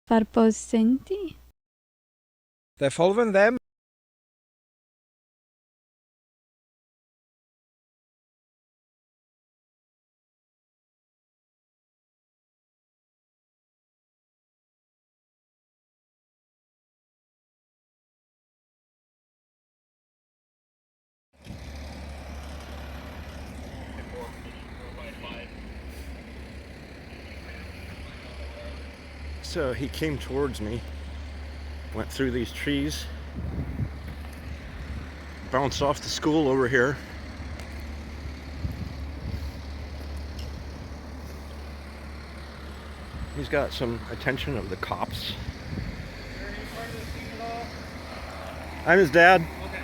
Farpos senti? They're following them. So he came towards me, went through these trees, bounced off the school over here. He's got some attention of the cops. I'm his dad. Okay.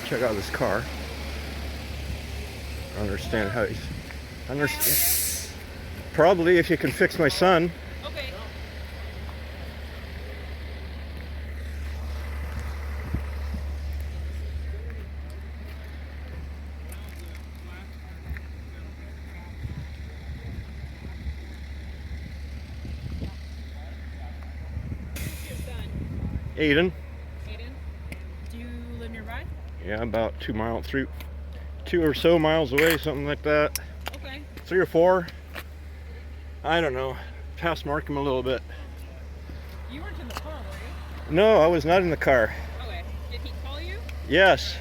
Check out this car. I understand how he's... Understand. Probably if you can fix my son. Okay. Aiden. Aiden, do you live nearby? Yeah, about 2 or so miles away, something like that. Okay. 3 or 4. I don't know. Past Markham a little bit. You weren't in the car, were you? No, I was not in the car. Okay. Did he call you? Yes.